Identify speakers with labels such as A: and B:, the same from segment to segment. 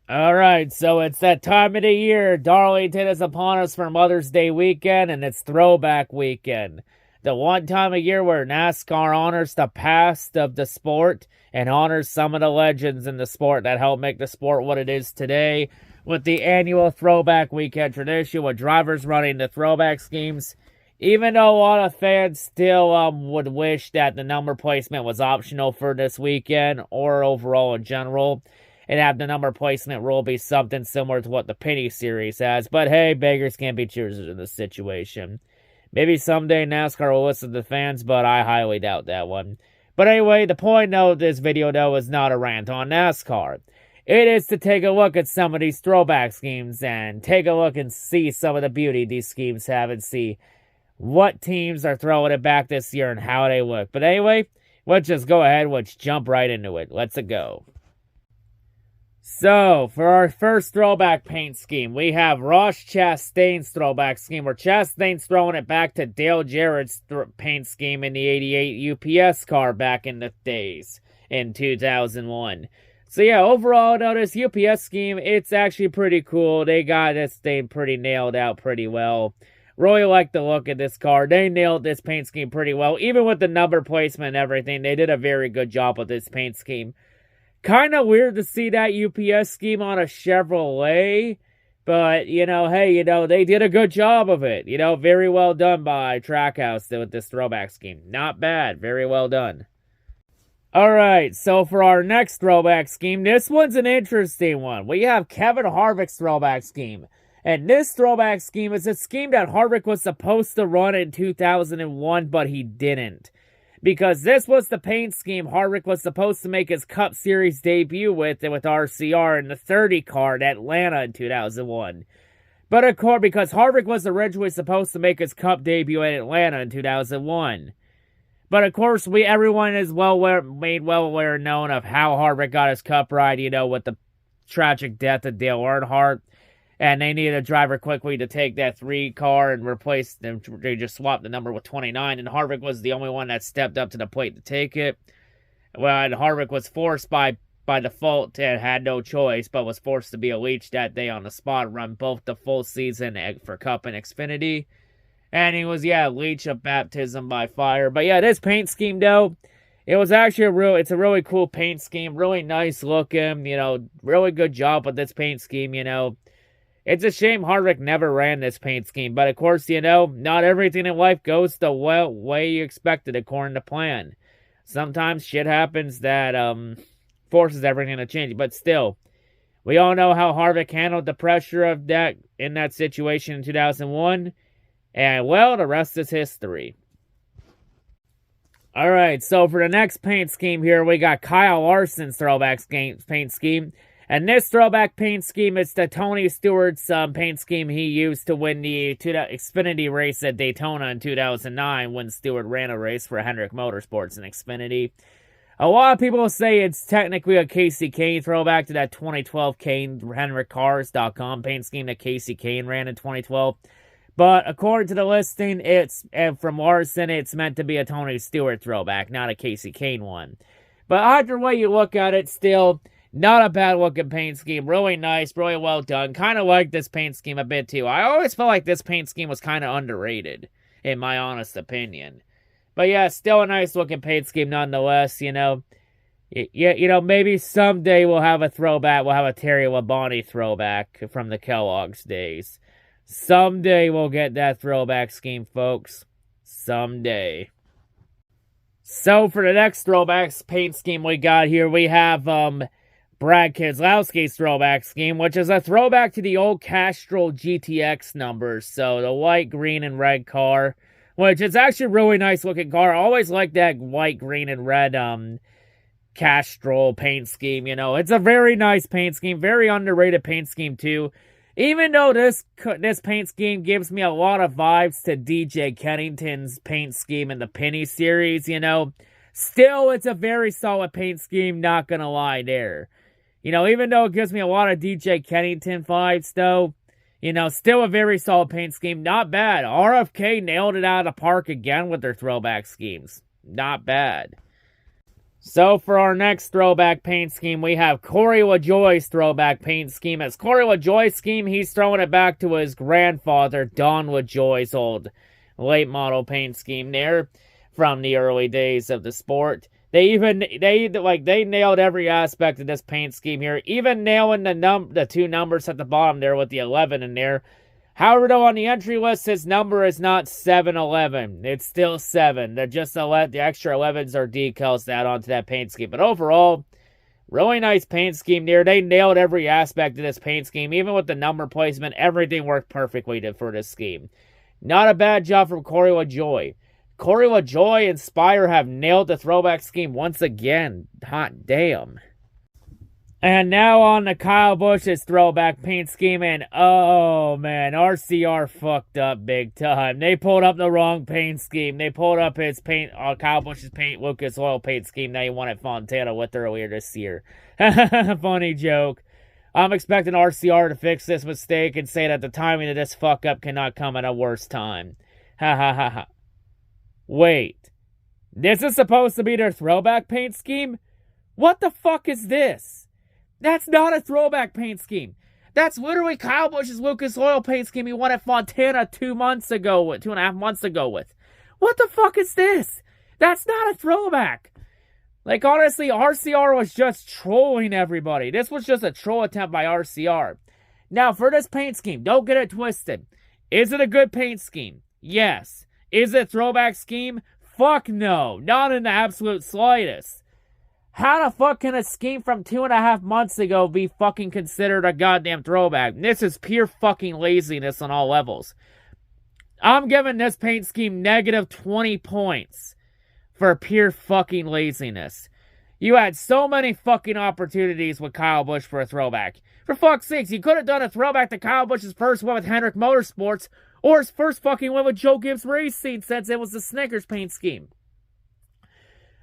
A: Alright, so it's that time of the year. Darlington is upon us for Mother's Day weekend, and it's throwback weekend. The one time of year where NASCAR honors the past of the sport and honors some of the legends in the sport that helped make the sport what it is today. With the annual throwback weekend tradition, with drivers running the throwback schemes. Even though a lot of fans still would wish that the number placement was optional for this weekend or overall in general, and have the number placement rule be something similar to what the Penny Series has. But hey, beggars can't be choosers in this situation. Maybe someday NASCAR will listen to fans, but I highly doubt that one. But anyway, the point of this video, though, is not a rant on NASCAR. It is to take a look at some of these throwback schemes and take a look and see some of the beauty these schemes have and see what teams are throwing it back this year and how they look. But anyway, let's just go ahead. Let's jump right into it. Let's go. So, for our first throwback paint scheme, we have Ross Chastain's throwback scheme, where Chastain's throwing it back to Dale Jarrett's paint scheme in the 88 UPS car back in the days, in 2001. So yeah, overall, though, this UPS scheme, it's actually pretty cool. They got this thing pretty nailed out pretty well. Really like the look of this car. They nailed this paint scheme pretty well. Even with the number placement and everything, they did a very good job with this paint scheme. Kind of weird to see that UPS scheme on a Chevrolet, but, hey, they did a good job of it. Very well done by Trackhouse with this throwback scheme. Not bad. Very well done. Alright, so for our next throwback scheme, this one's an interesting one. We have Kevin Harvick's throwback scheme. And this throwback scheme is a scheme that Harvick was supposed to run in 2001, but he didn't. Because this was the paint scheme Harvick was supposed to make his Cup Series debut with RCR in the 30 car at Atlanta in 2001. But of course, because Harvick was originally supposed to make his Cup debut at Atlanta in 2001. But of course, everyone is made well aware and known of how Harvick got his Cup ride, with the tragic death of Dale Earnhardt. And they needed a driver quickly to take that 3 car and replace them. They just swapped the number with 29, and Harvick was the only one that stepped up to the plate to take it. Well, and Harvick was forced by default and had no choice, but was forced to be a leech that day on the spot and run both the full season for Cup and Xfinity. And he was, leech of baptism by fire. But yeah, this paint scheme, though, it was actually it's a really cool paint scheme. Really nice looking, really good job with this paint scheme, It's a shame Harvick never ran this paint scheme, but of course, not everything in life goes the way you expected according to plan. Sometimes shit happens that forces everything to change, but still, we all know how Harvick handled the pressure of that in that situation in 2001, and well, the rest is history. Alright, so for the next paint scheme here, we got Kyle Larson's throwback paint scheme. And this throwback paint scheme is the Tony Stewart's paint scheme he used to win the Xfinity race at Daytona in 2009 when Stewart ran a race for Hendrick Motorsports in Xfinity. A lot of people say it's technically a Casey Kane throwback to that 2012 Kane HendrickCars.com paint scheme that Casey Kane ran in 2012. But according to the listing, from Larson, it's meant to be a Tony Stewart throwback, not a Casey Kane one. But either way you look at it, still, not a bad looking paint scheme. Really nice, really well done. Kind of like this paint scheme a bit too. I always felt like this paint scheme was kind of underrated, in my honest opinion. But yeah, still a nice looking paint scheme nonetheless, maybe someday we'll have a throwback. We'll have a Terry Labonte throwback from the Kellogg's days. Someday we'll get that throwback scheme, folks. Someday. So for the next throwback paint scheme we got here, we have Brad Keselowski's throwback scheme, which is a throwback to the old Castrol GTX numbers. So the white, green, and red car, which is actually a really nice looking car. I always like that white, green, and red Castrol paint scheme. It's a very nice paint scheme, very underrated paint scheme too. Even though this paint scheme gives me a lot of vibes to DJ Kennington's paint scheme in the Penny Series, still it's a very solid paint scheme, not gonna lie there. Even though it gives me a lot of DJ Kennington vibes, though, still a very solid paint scheme. Not bad. RFK nailed it out of the park again with their throwback schemes. Not bad. So for our next throwback paint scheme, we have Corey LaJoie's throwback paint scheme. As Corey LaJoie's scheme, he's throwing it back to his grandfather, Don LaJoie's old late model paint scheme there from the early days of the sport. They nailed every aspect of this paint scheme here, even nailing the two numbers at the bottom there with the 11 in there. However, though, on the entry list, his number is not 711. It's still 7. They're just the extra 11s are decals to add onto that paint scheme. But overall, really nice paint scheme there. They nailed every aspect of this paint scheme. Even with the number placement, everything worked perfectly for this scheme. Not a bad job from Corey LaJoie. Corey LaJoie and Spire have nailed the throwback scheme once again. Hot damn. And now on to Kyle Busch's throwback paint scheme, and oh man, RCR fucked up big time. They pulled up the wrong paint scheme. They pulled up his Kyle Busch's Lucas Oil paint scheme that he won at Fontana with earlier this year. Funny joke. I'm expecting RCR to fix this mistake and say that the timing of this fuck up cannot come at a worse time. Ha ha ha ha. Wait, this is supposed to be their throwback paint scheme? What the fuck is this? That's not a throwback paint scheme. That's literally Kyle Busch's Lucas Oil paint scheme he won at Fontana 2.5 months ago with. What the fuck is this? That's not a throwback. Like, honestly, RCR was just trolling everybody. This was just a troll attempt by RCR. Now, for this paint scheme, don't get it twisted. Is it a good paint scheme? Yes. Is it a throwback scheme? Fuck no. Not in the absolute slightest. How the fuck can a scheme from 2.5 months ago be fucking considered a goddamn throwback? This is pure fucking laziness on all levels. I'm giving this paint scheme negative 20 points for pure fucking laziness. You had so many fucking opportunities with Kyle Busch for a throwback. For fuck's sakes, you could have done a throwback to Kyle Busch's first win with Hendrick Motorsports or his first fucking win with Joe Gibbs Racing since it was the Snickers paint scheme.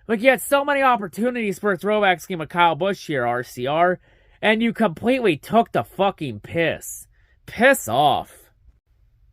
A: Like, you had so many opportunities for a throwback scheme with Kyle Busch here, RCR, and you completely took the fucking piss. Piss off.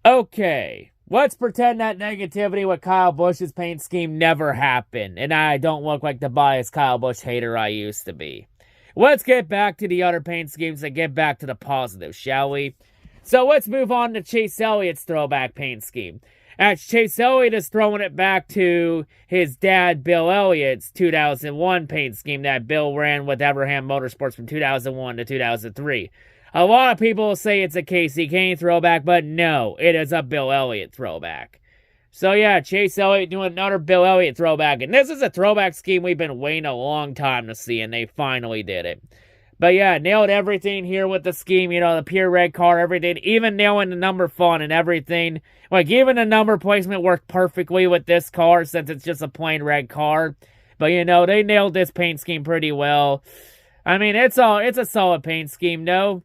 A: Okay, let's pretend that negativity with Kyle Busch's paint scheme never happened, and I don't look like the biased Kyle Busch hater I used to be. Let's get back to the other paint schemes and get back to the positives, shall we? So let's move on to Chase Elliott's throwback paint scheme. As Chase Elliott is throwing it back to his dad, Bill Elliott's 2001 paint scheme that Bill ran with Everham Motorsports from 2001 to 2003. A lot of people will say it's a Casey Kane throwback, but no, it is a Bill Elliott throwback. So yeah, Chase Elliott doing another Bill Elliott throwback. And this is a throwback scheme we've been waiting a long time to see, and they finally did it. But yeah, nailed everything here with the scheme, you know, the pure red car, everything, even nailing the number font and everything. Like, even the number placement worked perfectly with this car since it's just a plain red car. But, you know, they nailed this paint scheme pretty well. I mean, it's a solid paint scheme, no?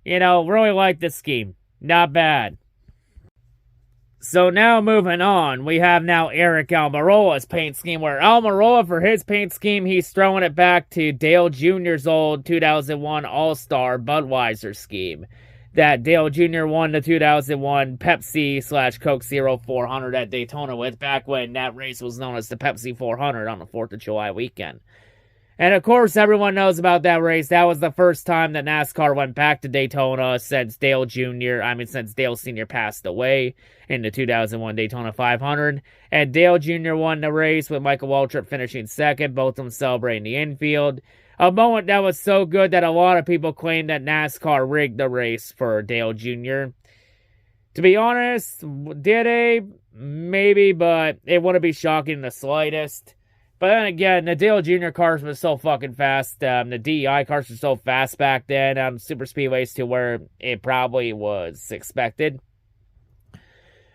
A: You know, really like this scheme. Not bad. So now moving on, we have now Eric Almirola's paint scheme, where Almirola, for his paint scheme, he's throwing it back to Dale Jr.'s old 2001 All-Star Budweiser scheme that Dale Jr. won the 2001 Pepsi/Coke Zero 400 at Daytona with, back when that race was known as the Pepsi 400 on the 4th of July weekend. And of course, everyone knows about that race. That was the first time that NASCAR went back to Daytona since Dale Sr. passed away in the 2001 Daytona 500. And Dale Jr. won the race with Michael Waltrip finishing second, both of them celebrating the infield. A moment that was so good that a lot of people claimed that NASCAR rigged the race for Dale Jr. To be honest, did they? Maybe, but it wouldn't be shocking in the slightest. But then again, the Dale Jr. cars were so fucking fast. The DEI cars were so fast back then on super speedways to where it probably was expected.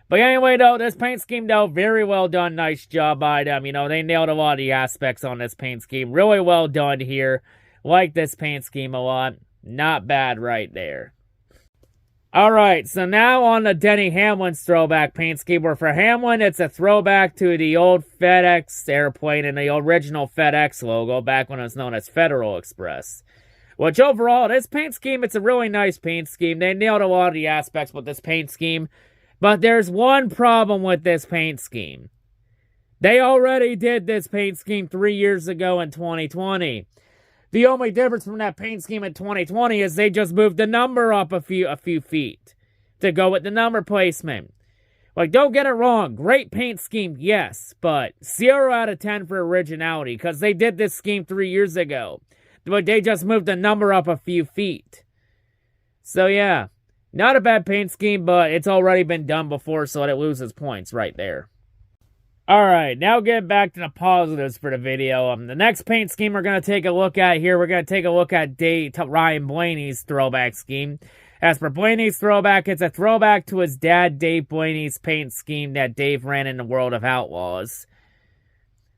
A: But anyway, though, this paint scheme, though, very well done. Nice job by them. You know, they nailed a lot of the aspects on this paint scheme. Really well done here. Like this paint scheme a lot. Not bad right there. Alright, so now on to Denny Hamlin's throwback paint scheme, where for Hamlin, it's a throwback to the old FedEx airplane and the original FedEx logo back when it was known as Federal Express. Which overall, this paint scheme, it's a really nice paint scheme. They nailed a lot of the aspects with this paint scheme. But there's one problem with this paint scheme. They already did this paint scheme 3 years ago in 2020. The only difference from that paint scheme in 2020 is they just moved the number up a few feet to go with the number placement. Like, don't get it wrong. Great paint scheme, yes, but 0 out of 10 for originality because they did this scheme 3 years ago. But they just moved the number up a few feet. So, yeah, not a bad paint scheme, but it's already been done before, so it loses points right there. Alright, now getting back to the positives for the video. The next paint scheme we're going to take a look at here, we're going to take a look at Ryan Blaney's throwback scheme. As for Blaney's throwback, it's a throwback to his dad, Dave Blaney's paint scheme that Dave ran in the World of Outlaws.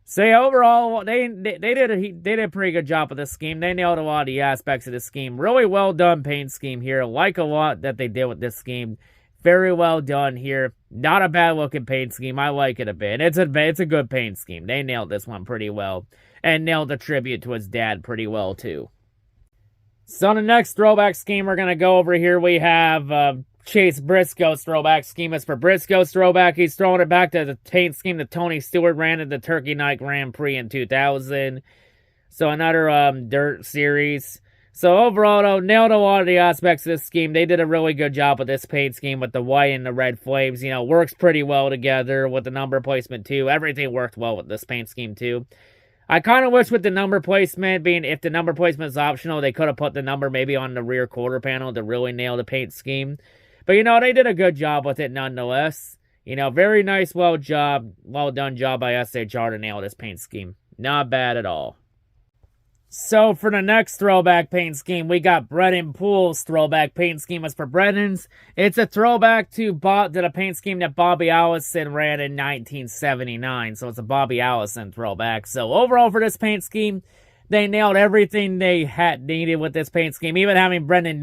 A: So yeah, overall, they did a pretty good job with this scheme. They nailed a lot of the aspects of the scheme. Really well done paint scheme here. Like a lot that they did with this scheme. Very well done here. Not a bad looking paint scheme. I like it a bit. It's a good paint scheme. They nailed this one pretty well. And nailed the tribute to his dad pretty well too. So the next throwback scheme we're going to go over here, we have Chase Briscoe's throwback scheme. As for Briscoe's throwback, he's throwing it back to the paint scheme that Tony Stewart ran at the Turkey Night Grand Prix in 2000. So another dirt series. So overall, though, nailed a lot of the aspects of this scheme. They did a really good job with this paint scheme with the white and the red flames. You know, works pretty well together with the number placement, too. Everything worked well with this paint scheme, too. I kind of wish with the number placement being, if the number placement is optional, they could have put the number maybe on the rear quarter panel to really nail the paint scheme. But, you know, they did a good job with it nonetheless. You know, very nice, well done job by SHR to nail this paint scheme. Not bad at all. So, for the next throwback paint scheme, we got Brennan Poole's throwback paint scheme. As for Brennan's, it's a throwback to the paint scheme that Bobby Allison ran in 1979. So, it's a Bobby Allison throwback. So, overall for this paint scheme, they nailed everything they had needed with this paint scheme. Even having Brennan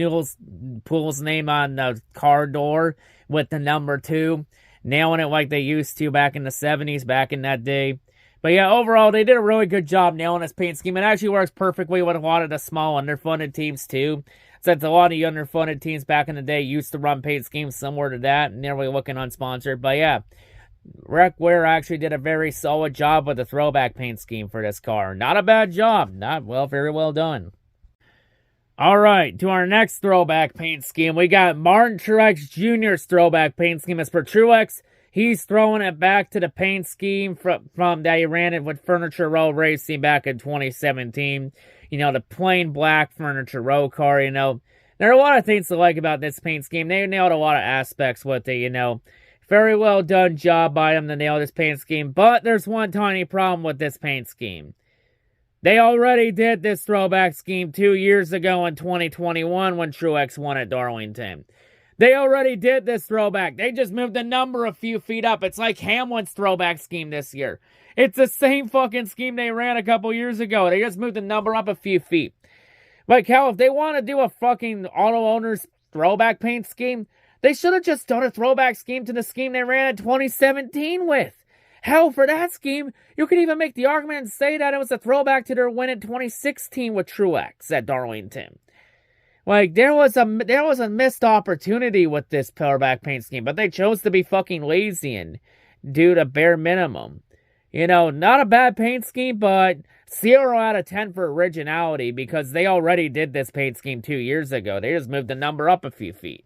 A: Poole's name on the car door with the number 2. Nailing it like they used to back in the 70s, back in that day. But yeah, overall, they did a really good job nailing this paint scheme. It actually works perfectly with a lot of the small underfunded teams, too. Since a lot of the underfunded teams back in the day used to run paint schemes similar to that, and they're really looking unsponsored. But yeah, Rec Ware actually did a very solid job with the throwback paint scheme for this car. Not a bad job. Very well done. Alright, to our next throwback paint scheme, we got Martin Truex Jr.'s throwback paint scheme. As for Truex, he's throwing it back to the paint scheme from that he ran it with Furniture Row Racing back in 2017. You know, the plain black Furniture Row car, you know. There are a lot of things to like about this paint scheme. They nailed a lot of aspects with it, you know. Very well done job by them to nail this paint scheme. But there's one tiny problem with this paint scheme. They already did this throwback scheme 2 years ago in 2021 when Truex won at Darlington. They already did this throwback. They just moved the number a few feet up. It's like Hamlin's throwback scheme this year. It's the same fucking scheme they ran a couple years ago. They just moved the number up a few feet. But, Cal, if they want to do a fucking auto owner's throwback paint scheme, they should have just done a throwback scheme to the scheme they ran in 2017 with. Hell, for that scheme, you could even make the argument and say that it was a throwback to their win in 2016 with Truex at Darlington. Like, there was a missed opportunity with this throwback paint scheme, but they chose to be fucking lazy and do the bare minimum. You know, not a bad paint scheme, but 0 out of 10 for originality because they already did this paint scheme 2 years ago. They just moved the number up a few feet.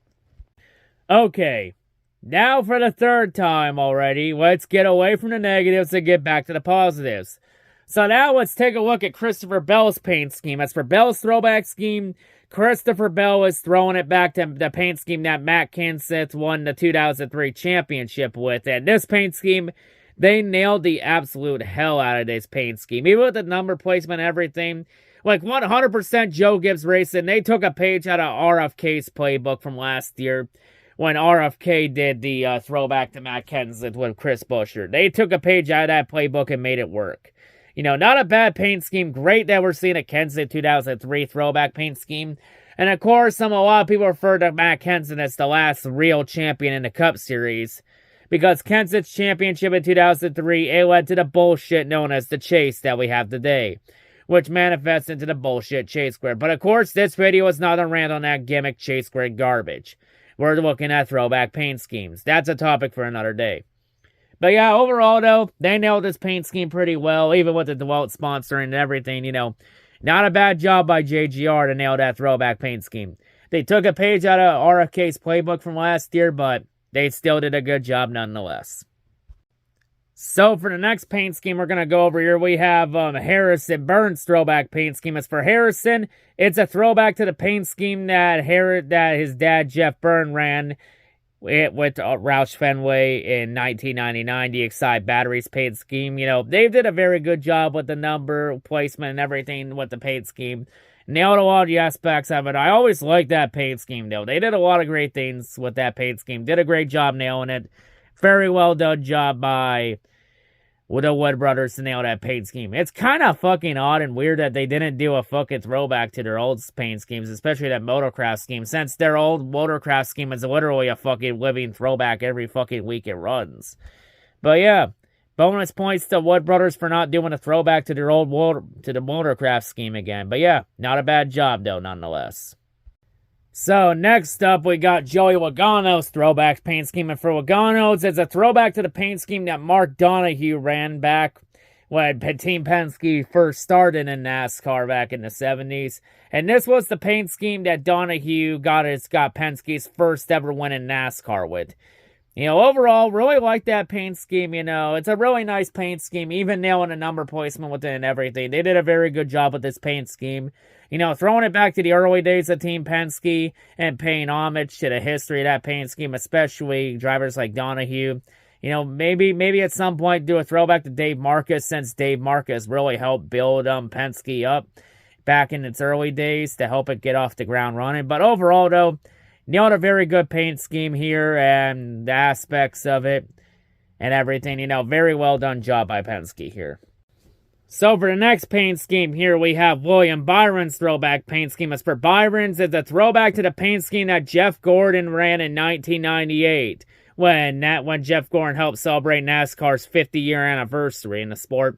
A: Okay, now for the third time already, let's get away from the negatives and get back to the positives. So now let's take a look at Christopher Bell's paint scheme. As for Bell's throwback scheme, Christopher Bell is throwing it back to the paint scheme that Matt Kenseth won the 2003 championship with. And this paint scheme, they nailed the absolute hell out of this paint scheme. Even with the number placement and everything. Like 100% Joe Gibbs Racing, they took a page out of RFK's playbook from last year when RFK did the throwback to Matt Kenseth with Chris Buescher. They took a page out of that playbook and made it work. You know, not a bad paint scheme. Great that we're seeing a Kenseth 2003 throwback paint scheme. And of course, a lot of people refer to Matt Kenseth as the last real champion in the Cup Series. Because Kenseth's championship in 2003, it led to the bullshit known as the chase that we have today. Which manifests into the bullshit chase grid. But of course, this video is not a rant on that gimmick chase grid garbage. We're looking at throwback paint schemes. That's a topic for another day. But yeah, overall, though, they nailed this paint scheme pretty well, even with the DeWalt sponsoring and everything, Not a bad job by JGR to nail that throwback paint scheme. They took a page out of RFK's playbook from last year, but they still did a good job nonetheless. So for the next paint scheme we're going to go over here, we have Harrison Burns throwback paint scheme. As for Harrison, it's a throwback to the paint scheme that his dad, Jeff Byrne, ran with Roush Fenway in 1999, the Excite Batteries paint scheme. They did a very good job with the number placement and everything with the paint scheme. Nailed a lot of the aspects of it. I always liked that paint scheme, though. They did a lot of great things with that paint scheme. Did a great job nailing it. Very well done job by the Wood Brothers to nail that paint scheme. It's kind of fucking odd and weird that they didn't do a fucking throwback to their old paint schemes, especially that Motorcraft scheme, since their old Motorcraft scheme is literally a fucking living throwback every fucking week it runs. But yeah, bonus points to Wood Brothers for not doing a throwback to their old to the Motorcraft scheme again. But yeah, not a bad job though, nonetheless. So, next up, we got Joey Logano's throwback paint scheme. And for Logano's, it's a throwback to the paint scheme that Mark Donohue ran back when Team Penske first started in NASCAR back in the 70s. And this was the paint scheme that Donohue got Penske's first ever win in NASCAR with. Overall, really like that paint scheme, It's a really nice paint scheme, even nailing a number placement with it and everything. They did a very good job with this paint scheme. Throwing it back to the early days of Team Penske and paying homage to the history of that paint scheme, especially drivers like Donohue. Maybe at some point do a throwback to Dave Marcus, since Dave Marcus really helped build Penske up back in its early days to help it get off the ground running. But overall, though, nailed a very good paint scheme here and the aspects of it and everything. Very well done job by Penske here. So for the next paint scheme here, we have William Byron's throwback paint scheme. As for Byron's, it's a throwback to the paint scheme that Jeff Gordon ran in 1998 when Jeff Gordon helped celebrate NASCAR's 50-year anniversary in the sport.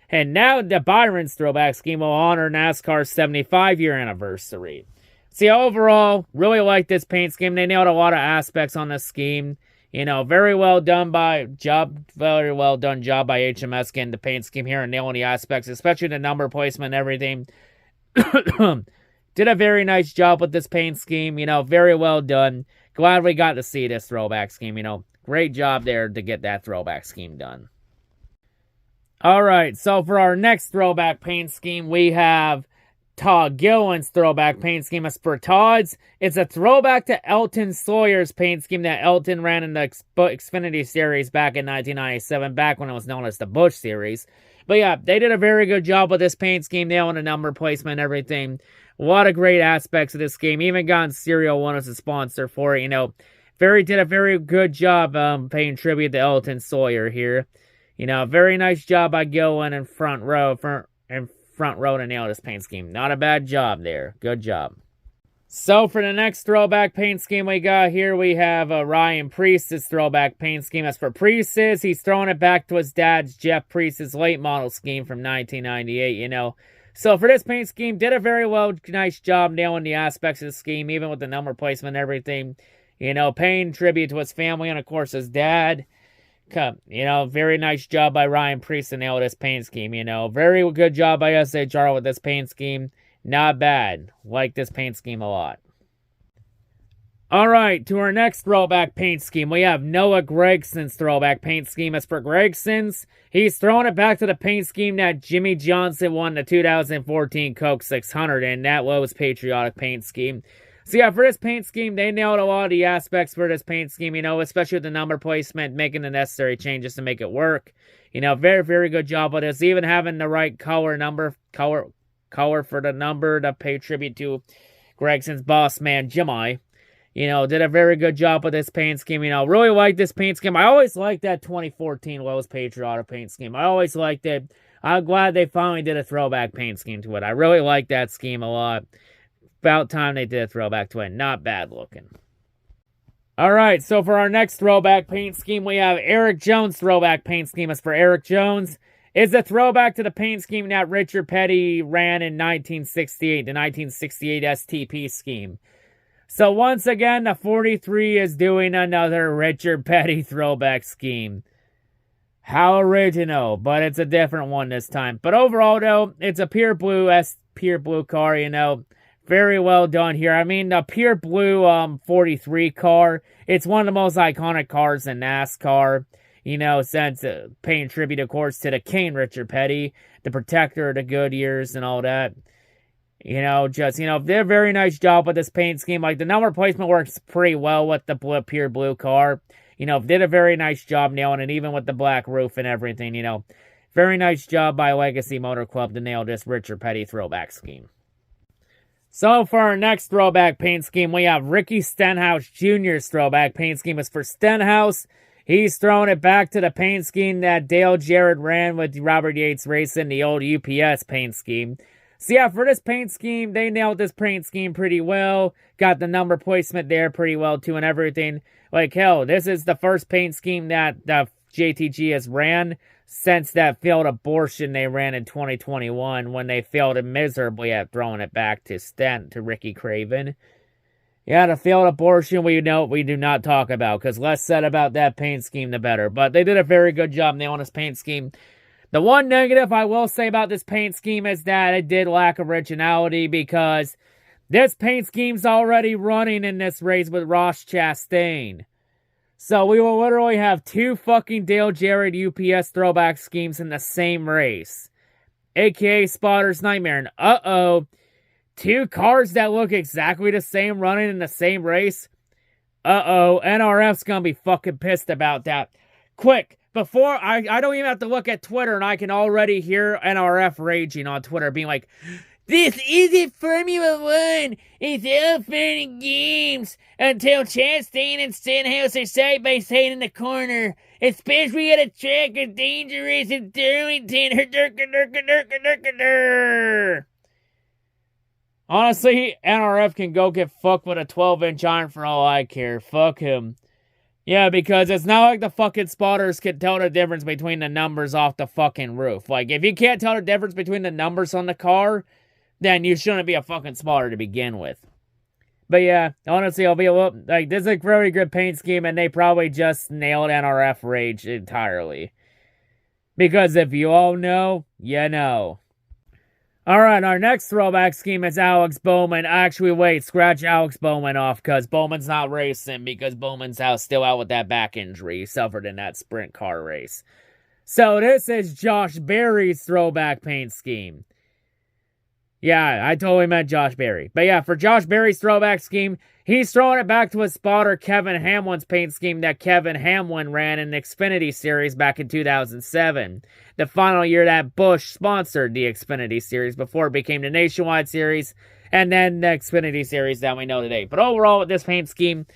A: And now the Byron's throwback scheme will honor NASCAR's 75-year anniversary. See, overall, really like this paint scheme. They nailed a lot of aspects on this scheme. Very well done job by HMS getting the paint scheme here and nailing the aspects, especially the number placement and everything. Did a very nice job with this paint scheme, very well done. Glad we got to see this throwback scheme, Great job there to get that throwback scheme done. Alright, so for our next throwback paint scheme, we have Todd Gilliland's throwback paint scheme. As for Todd's, it's a throwback to Elton Sawyer's paint scheme that Elton ran in the Xfinity Series back in 1997, back when it was known as the Busch Series. But yeah, they did a very good job with this paint scheme, nailing the number placement and everything. A lot of great aspects of this game. Even got Serial One as a sponsor for it, did a very good job paying tribute to Elton Sawyer here. Very nice job by Gilliland in front row to nail this paint scheme. Not a bad job there. Good job. So for the next throwback paint scheme we got here, we have Ryan Priest's throwback paint scheme. As for Priest's, he's throwing it back to his dad's Jeff Priest's late model scheme from 1998, So for this paint scheme, did a very nice job nailing the aspects of the scheme, even with the number placement and everything. Paying tribute to his family and, of course, his dad. Very nice job by Ryan Priest to nail this paint scheme, Very good job by SHR with this paint scheme. Not bad. Like this paint scheme a lot. Alright, to our next throwback paint scheme, we have Noah Gregson's throwback paint scheme. As for Gregson's, he's throwing it back to the paint scheme that Jimmy Johnson won the 2014 Coke 600 in. That was patriotic paint scheme. So yeah, for this paint scheme, they nailed a lot of the aspects for this paint scheme, especially with the number placement, making the necessary changes to make it work. Very, very good job with this. Even having the right color for the number to pay tribute to Gregson's boss man, Jimmy. Did a very good job with this paint scheme. Really like this paint scheme. I always liked that 2014 Lowe's Patriotic paint scheme. I always liked it. I'm glad they finally did a throwback paint scheme to it. I really like that scheme a lot. About time they did a throwback to it. Not bad looking. Alright, so for our next throwback paint scheme, we have Eric Jones' throwback paint scheme. As for Eric Jones, it's a throwback to the paint scheme that Richard Petty ran in 1968, the 1968 STP scheme. So once again, the 43 is doing another Richard Petty throwback scheme. How original, but it's a different one this time. But overall, though, it's a pure blue car, you know. Very well done here. I mean, the pure blue 43 car, it's one of the most iconic cars in NASCAR. You know, since paying tribute, of course, to the King Richard Petty, the protector of the good years and all that. You know, just, you know, did a very nice job with this paint scheme. Like, the number placement works pretty well with the pure blue car. You know, did a very nice job nailing it, even with the black roof and everything, you know. Very nice job by Legacy Motor Club to nail this Richard Petty throwback scheme. So for our next throwback paint scheme, we have Ricky Stenhouse Jr.'s throwback paint scheme. Is for Stenhouse. He's throwing it back to the paint scheme that Dale Jarrett ran with Robert Yates Racing, the old UPS paint scheme. So yeah, for this paint scheme, they nailed this paint scheme pretty well. Got the number placement there pretty well too and everything. Like hell, this is the first paint scheme that the JTG has ran since that failed abortion they ran in 2021 when they failed miserably at throwing it back to Ricky Craven. Yeah, the failed abortion we do not talk about, because less said about that paint scheme, the better. But they did a very good job nailing this paint scheme. The one negative I will say about this paint scheme is that it did lack originality, because this paint scheme's already running in this race with Ross Chastain. So we will literally have two fucking Dale Jarrett UPS throwback schemes in the same race. AKA Spotter's Nightmare. And uh-oh, two cars that look exactly the same running in the same race? Uh-oh, NRF's gonna be fucking pissed about that. Quick, before, I don't even have to look at Twitter, and I can already hear NRF raging on Twitter, being like, "This isn't Formula 1, it's all fun and games, until Chastain and Stenhouse are side by side in the corner, especially at a track as dangerous as Darlington." Honestly, NRF can go get fucked with a 12-inch iron for all I care. Fuck him. Yeah, because it's not like the fucking spotters can tell the difference between the numbers off the fucking roof. Like, if you can't tell the difference between the numbers on the car, then you shouldn't be a fucking spotter to begin with. But yeah, honestly, I'll be a little, like, this is a very good paint scheme, and they probably just nailed NRF rage entirely. Because if you all know, you know. Alright, our next throwback scheme is Alex Bowman. Actually, wait, scratch Alex Bowman off, because Bowman's not racing, because Bowman's still out with that back injury he suffered in that sprint car race. So this is Josh Berry's throwback paint scheme. Yeah, I totally meant Josh Berry. But yeah, for Josh Berry's throwback scheme, he's throwing it back to his spotter Kevin Hamlin's paint scheme that Kevin Hamlin ran in the Xfinity Series back in 2007. The final year that Busch sponsored the Xfinity Series before it became the Nationwide Series, and then the Xfinity Series that we know today. But overall, with this paint scheme,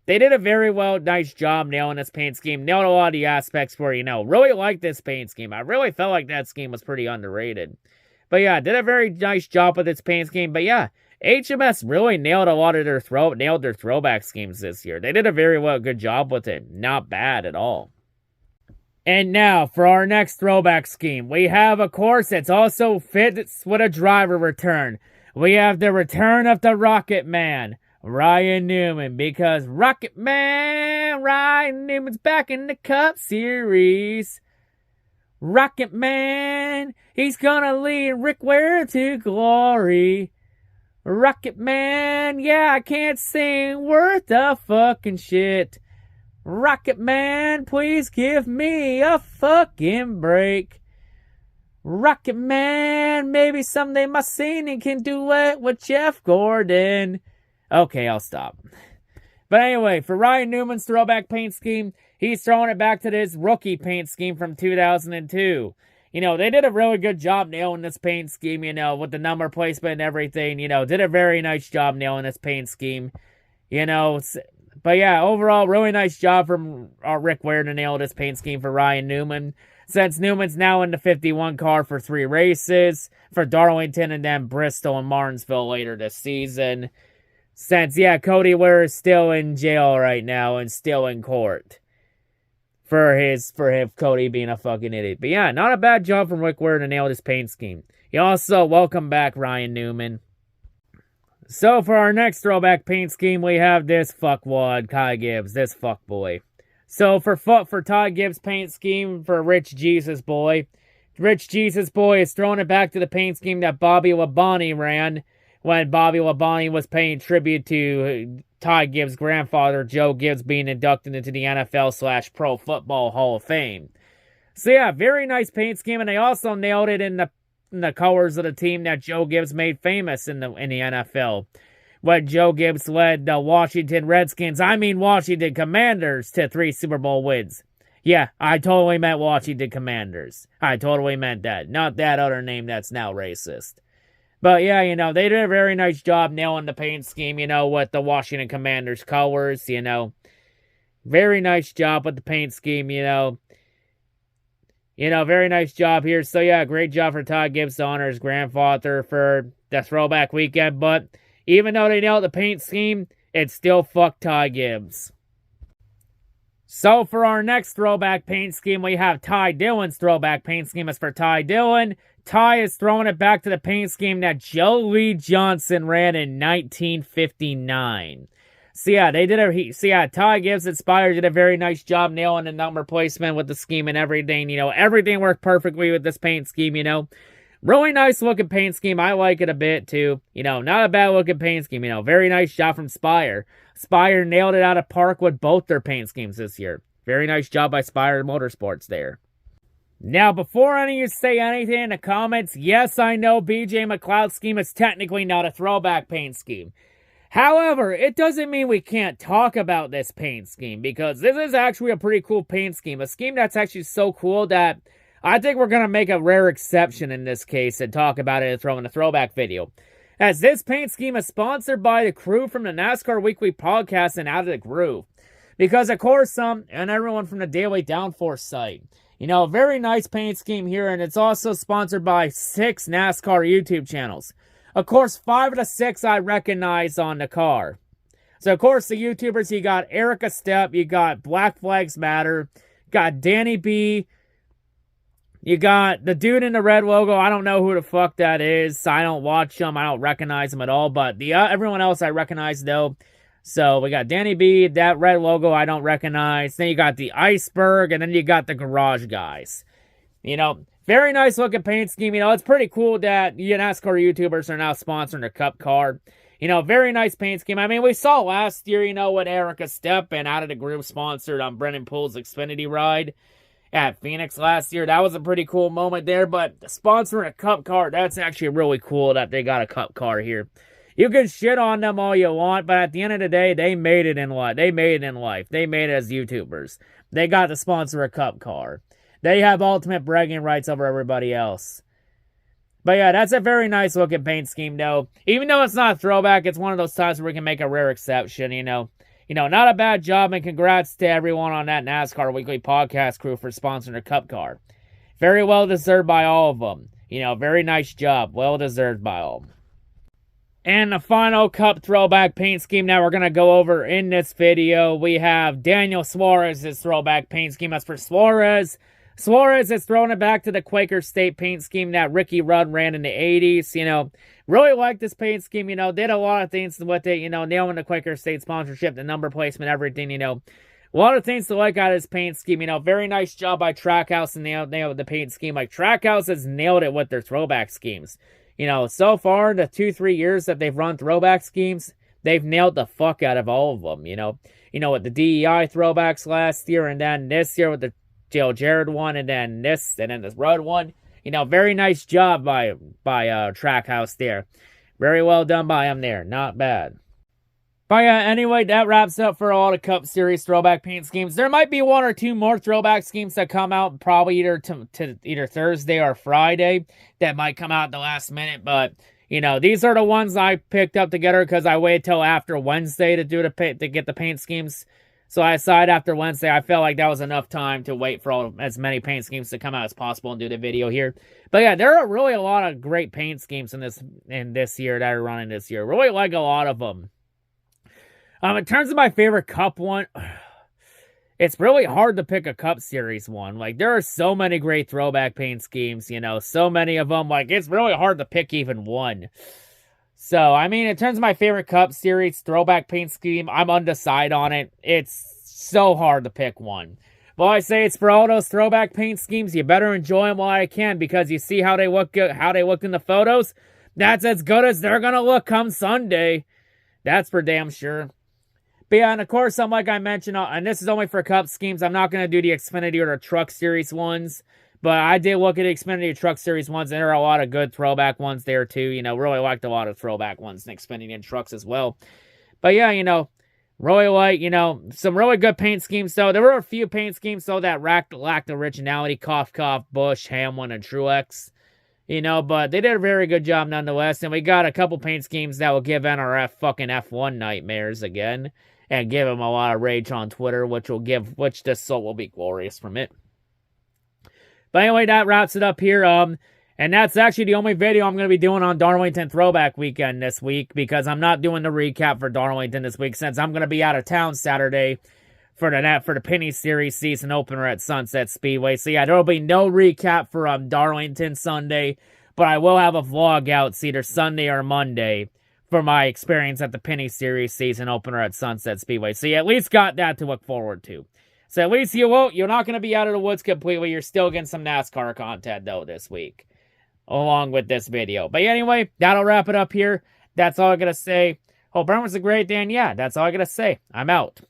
A: they did a very nice job nailing this paint scheme. Nailed a lot of the aspects where, you know, really like this paint scheme. I really felt like that scheme was pretty underrated. But yeah, did a very nice job with its paint scheme. But yeah, HMS really nailed a lot of their throwback schemes this year. They did a very good job with it. Not bad at all. And now, for our next throwback scheme, we have, of course, it's also fits with a driver return. We have the return of the Rocket Man, Ryan Newman, because Rocket Man, Ryan Newman's back in the Cup Series. Rocket Man, he's gonna lead Rick Ware to glory. Rocket Man, yeah, I can't sing worth a fucking shit. Rocket Man, please give me a fucking break. Rocket Man, maybe someday my singing can duet with Jeff Gordon. Okay, I'll stop. But anyway, for Ryan Newman's throwback paint scheme, he's throwing it back to this rookie paint scheme from 2002. You know, they did a really good job nailing this paint scheme, you know, with the number placement and everything. You know, did a very nice job nailing this paint scheme. You know, but yeah, overall, really nice job from Rick Ware to nail this paint scheme for Ryan Newman. Since Newman's now in the 51 car for 3 races, for Darlington and then Bristol and Martinsville later this season. Since, yeah, Cody Ware is still in jail right now and still in court. For him, Cody being a fucking idiot. But yeah, not a bad job from Rick Ware to nail this paint scheme. He also, welcome back, Ryan Newman. So for our next throwback paint scheme, we have this fuckwad, Kai Gibbs, this fuckboy. So for Todd Gibbs' paint scheme for Rich Jesus Boy, Rich Jesus Boy is throwing it back to the paint scheme that Bobby Labonte ran when Bobby Labonte was paying tribute to Todd Gibbs' grandfather, Joe Gibbs, being inducted into the NFL/Pro Football Hall of Fame. So yeah, very nice paint scheme, and they also nailed it in the colors of the team that Joe Gibbs made famous in the NFL. When Joe Gibbs led the Washington Commanders to 3 Super Bowl wins. Yeah, I totally meant Washington Commanders. I totally meant that. Not that other name that's now racist. But yeah, they did a very nice job nailing the paint scheme, with the Washington Commanders colors, Very nice job with the paint scheme, very nice job here. So yeah, great job for Todd Gibbs to honor his grandfather for the throwback weekend. But even though they nailed the paint scheme, it's still fuck Todd Gibbs. So for our next throwback paint scheme, we have Ty Dillon's throwback paint scheme. As for Ty Dillon, Ty is throwing it back to the paint scheme that Joe Lee Johnson ran in 1959. So yeah, Ty Gibbs Inspired did a very nice job nailing the number placement with the scheme and everything. Everything worked perfectly with this paint scheme, Really nice looking paint scheme. I like it a bit too. Not a bad looking paint scheme. Very nice job from Spire. Spire nailed it out of park with both their paint schemes this year. Very nice job by Spire Motorsports there. Now, before any of you say anything in the comments, yes, I know BJ McLeod's scheme is technically not a throwback paint scheme. However, it doesn't mean we can't talk about this paint scheme, because this is actually a pretty cool paint scheme. A scheme that's actually so cool that I think we're going to make a rare exception in this case and talk about it and throw in a throwback video. As this paint scheme is sponsored by the crew from the NASCAR Weekly Podcast and Out of the Groove. Because, of course, and everyone from the Daily Downforce site. Very nice paint scheme here, and it's also sponsored by 6 NASCAR YouTube channels. Of course, 5 of the 6 I recognize on the car. So, of course, the YouTubers, you got Erica Stepp, you got Black Flags Matter, got Danny B, you got the dude in the red logo. I don't know who the fuck that is. I don't watch him. I don't recognize him at all. But everyone else I recognize, though. So we got Danny B, that red logo I don't recognize. Then you got the Iceberg, and then you got the Garage Guys. Very nice looking paint scheme. It's pretty cool that NASCAR YouTubers are now sponsoring a Cup car. Very nice paint scheme. I mean, we saw last year, when Erica Stepp and Out of the Groove sponsored on Brennan Poole's Xfinity ride at Phoenix last year. That was a pretty cool moment there, but sponsoring a Cup car, that's actually really cool that they got a Cup car here. You can shit on them all you want, but at the end of the day, they made it in life. They made it as YouTubers. They got to sponsor a Cup car. They have ultimate bragging rights over everybody else. But yeah, that's a very nice looking paint scheme, though. Even though it's not a throwback, it's one of those times where we can make a rare exception, not a bad job, and congrats to everyone on that NASCAR Weekly Podcast crew for sponsoring a Cup car. Very well deserved by all of them. Very nice job. Well deserved by all of them. And the final Cup throwback paint scheme that we're going to go over in this video, we have Daniel Suarez's throwback paint scheme. As for Suarez is throwing it back to the Quaker State paint scheme that Ricky Rudd ran in the 80s. Really like this paint scheme, did a lot of things with it, nailing the Quaker State sponsorship, the number placement, everything, A lot of things to like out of this paint scheme, very nice job by Trackhouse and nailed the paint scheme. Like, Trackhouse has nailed it with their throwback schemes. So far, the 2-3 years that they've run throwback schemes, they've nailed the fuck out of all of them, with the DEI throwbacks last year, and then this year with the Dale Jarrett one, and then this Rudd one. Very nice job by Trackhouse there. Very well done by him there. Not bad. But yeah, anyway, that wraps up for all the Cup Series throwback paint schemes. There might be 1 or 2 more throwback schemes that come out probably either Thursday or Friday that might come out at the last minute. But, these are the ones I picked up together because I waited till after Wednesday to get the paint schemes. So I decided after Wednesday, I felt like that was enough time to wait for as many paint schemes to come out as possible and do the video here. But yeah, there are really a lot of great paint schemes in this year that are running this year. Really like a lot of them. In terms of my favorite Cup one, it's really hard to pick a Cup Series one. Like, there are so many great throwback paint schemes, so many of them. Like, it's really hard to pick even one. So, I mean, in terms of my favorite Cup Series throwback paint scheme, I'm undecided on it. It's So hard to pick one. Well, I say it's for all those throwback paint schemes. You better enjoy them while I can, because you see how they look in the photos. That's as good as they're gonna look come Sunday. That's for damn sure. But yeah, and of course, like I mentioned, and this is only for Cup schemes, I'm not going to do the Xfinity or the Truck Series ones. But I did look at the Xfinity Truck Series ones, and there are a lot of good throwback ones there, too. You know, really liked a lot of throwback ones in Xfinity and Trucks as well. But yeah, you know, really like, you know, some really good paint schemes. So there were a few paint schemes, though, that lacked originality. Cough, Busch, Hamlin, and Truex. You know, but they did a very good job nonetheless. And we got a couple paint schemes that will give NRF fucking F1 nightmares again. And give him a lot of rage on Twitter, which this soul will be glorious from it. But anyway, that wraps it up here. And that's actually the only video I'm going to be doing on Darlington Throwback Weekend this week, because I'm not doing the recap for Darlington this week, since I'm going to be out of town Saturday for the Penny Series season opener at Sunset Speedway. So yeah, there will be no recap for Darlington Sunday, but I will have a vlog out either Sunday or Monday for my experience at the Penny Series season opener at Sunset Speedway. So you at least got that to look forward to. So at least you're not going to be out of the woods completely. You're still getting some NASCAR content, though, this week, along with this video. But anyway, that'll wrap it up here. That's all I got to say. Hope everyone's a great day, and yeah, that's all I got to say. I'm out.